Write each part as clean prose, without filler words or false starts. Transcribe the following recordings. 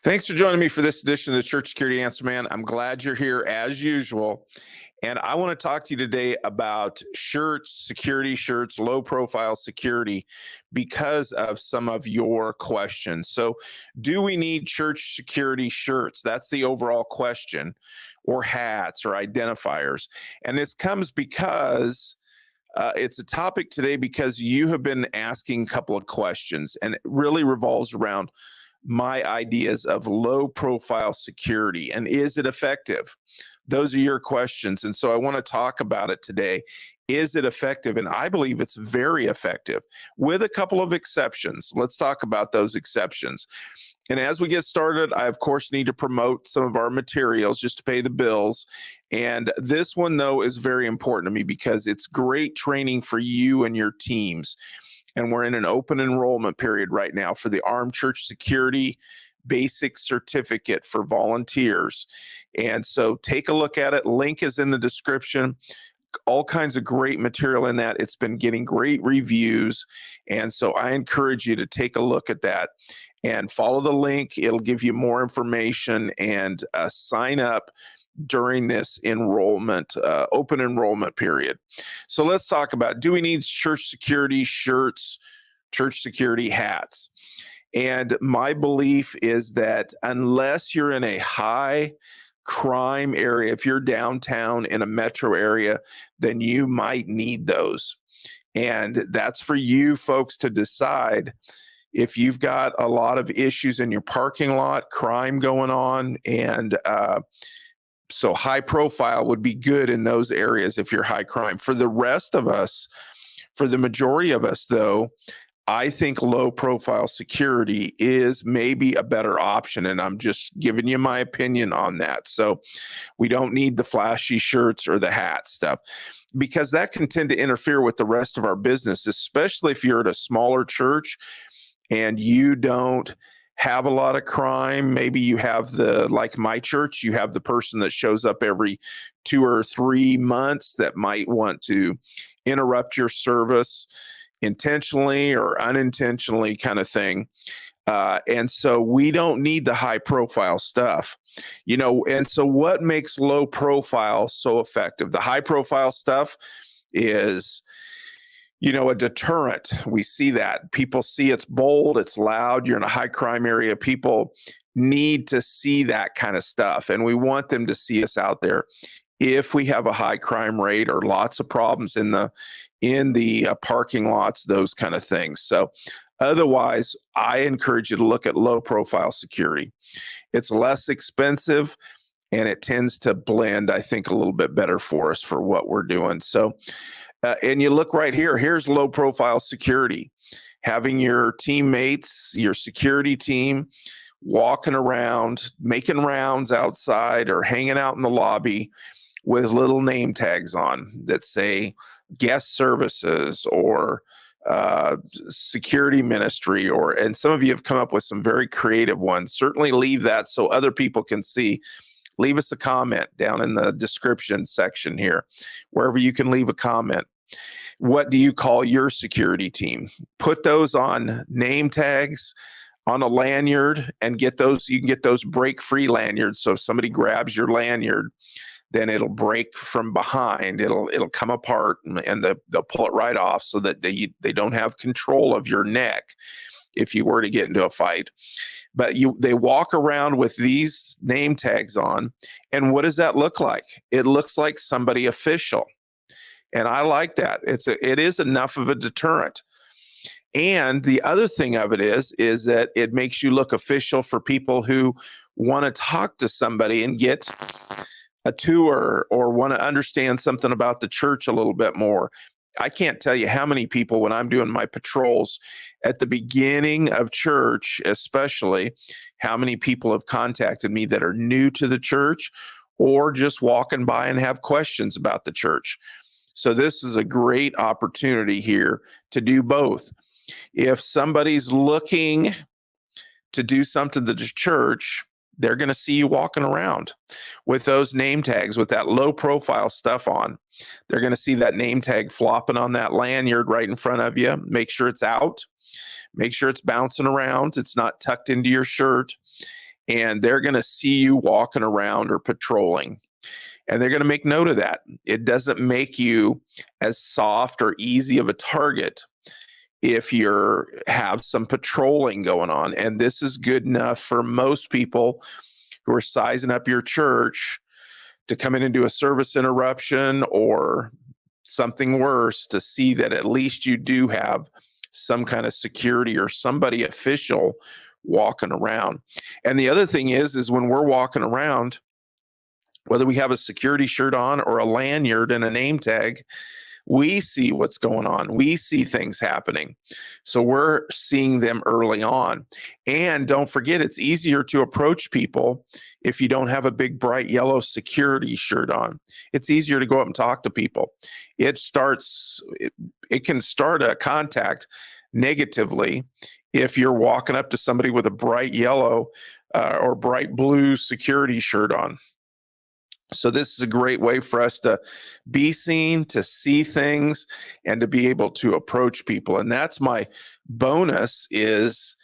Thanks for joining me for this edition of the Church Security Answer Man. I'm glad you're here as usual. And I want to talk to you today about shirts, security shirts, low profile security, because of some of your questions. So, do we need church security shirts? That's the overall question, or hats or identifiers. And this comes because it's a topic today because you have been asking a couple of questions, and it really revolves around my ideas of low profile security and is it effective? Those are your questions. And so I want to talk about it today. Is it effective? And I believe it's very effective with a couple of exceptions. Let's talk about those exceptions. And as we get started, I, of course, need to promote some of our materials just to pay the bills. And this one, though, is very important to me because it's great training for you and your teams. And we're in an open enrollment period right now for the Armed Church Security Basic Certificate for volunteers. And so take a look at it. Link is in the description. All kinds of great material in that. It's been getting great reviews. And so I encourage you to take a look at that and follow the link. It'll give you more information and sign up during this enrollment, open enrollment period. So let's talk about, do we need church security shirts, church security hats? And my belief is that unless you're in a high crime area, if you're downtown in a metro area, then you might need those. And that's for you folks to decide. If you've got a lot of issues in your parking lot, crime going on, and so high profile would be good in those areas if you're high crime. For the rest of us, for the majority of us, though, I think low profile security is maybe a better option. And I'm just giving you my opinion on that. So we don't need the flashy shirts or the hat stuff, because that can tend to interfere with the rest of our business, especially if you're at a smaller church and you don't have a lot of crime. Maybe you have like my church, you have the person that shows up every 2 or 3 months that might want to interrupt your service intentionally or unintentionally, kind of thing. And so we don't need the high profile stuff, and so what makes low profile so effective? The high profile stuff is, a deterrent. We see that. People see it's bold, it's loud, you're in a high crime area. People need to see that kind of stuff, and we want them to see us out there. If we have a high crime rate or lots of problems in the parking lots, those kind of things. So otherwise, I encourage you to look at low profile security. It's less expensive, and it tends to blend, I think, a little bit better for us for what we're doing. So and you look right here, here's low profile security. Having your teammates, your security team, walking around, making rounds outside or hanging out in the lobby with little name tags on that say guest services or security ministry, and some of you have come up with some very creative ones. Certainly leave that so other people can see. Leave us a comment down in the description section here, wherever you can leave a comment. What do you call your security team? Put those on name tags, on a lanyard, and get those. You can get those break-free lanyards. So if somebody grabs your lanyard, then it'll break from behind. It'll come apart, and they'll pull it right off so that they don't have control of your neck if you were to get into a fight. But they walk around with these name tags on, and what does that look like? It looks like somebody official. And I like that. It is enough of a deterrent. And the other thing of it is that it makes you look official for people who want to talk to somebody and get a tour or want to understand something about the church a little bit more. I can't tell you how many people, when I'm doing my patrols at the beginning of church, especially, how many people have contacted me that are new to the church or just walking by and have questions about the church. So this is a great opportunity here to do both. If somebody's looking to do something to the church, they're going to see you walking around with those name tags, with that low profile stuff on. They're going to see that name tag flopping on that lanyard right in front of you. Make sure it's out. Make sure it's bouncing around. It's not tucked into your shirt. and they're going to see you walking around or patrolling, and they're going to make note of that. It doesn't make you as soft or easy of a target if you have some patrolling going on. And this is good enough for most people who are sizing up your church to come in and do a service interruption or something worse, to see that at least you do have some kind of security or somebody official walking around. And the other thing is when we're walking around, whether we have a security shirt on or a lanyard and a name tag, we see what's going on. We see things happening. So we're seeing them early on. And don't forget, it's easier to approach people if you don't have a big bright yellow security shirt on. It's easier to go up and talk to people. It can start a contact negatively if you're walking up to somebody with a bright yellow or bright blue security shirt on. So this is a great way for us to be seen, to see things, and to be able to approach people. And that's my bonus is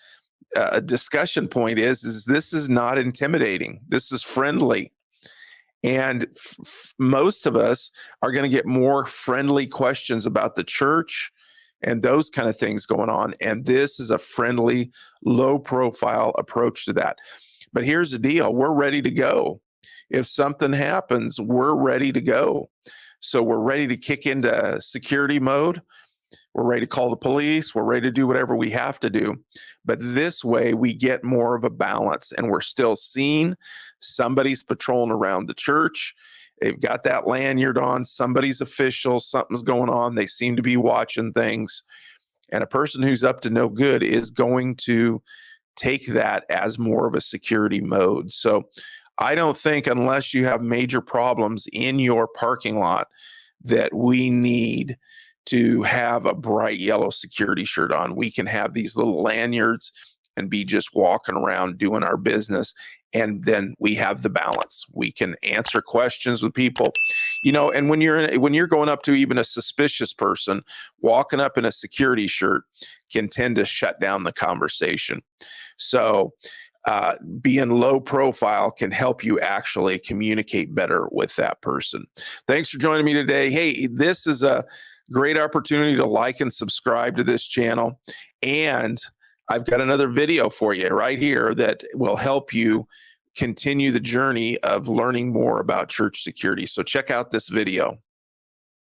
a discussion point is this is not intimidating. This is friendly. And most of us are going to get more friendly questions about the church and those kind of things going on. And this is a friendly, low profile approach to that. But here's the deal. We're ready to go. If something happens, we're ready to go. So we're ready to kick into security mode. We're ready to call the police. We're ready to do whatever we have to do. But this way, we get more of a balance, and we're still seen. Somebody's patrolling around the church. They've got that lanyard on. Somebody's official. Something's going on. They seem to be watching things. And a person who's up to no good is going to take that as more of a security mode. So I don't think, unless you have major problems in your parking lot, that we need to have a bright yellow security shirt on. We can have these little lanyards and be just walking around doing our business. And then we have the balance. We can answer questions with people, and when you're going up to even a suspicious person, walking up in a security shirt can tend to shut down the conversation. So being low profile can help you actually communicate better with that person. Thanks for joining me today. Hey, this is a great opportunity to like and subscribe to this channel. And I've got another video for you right here that will help you continue the journey of learning more about church security. So check out this video.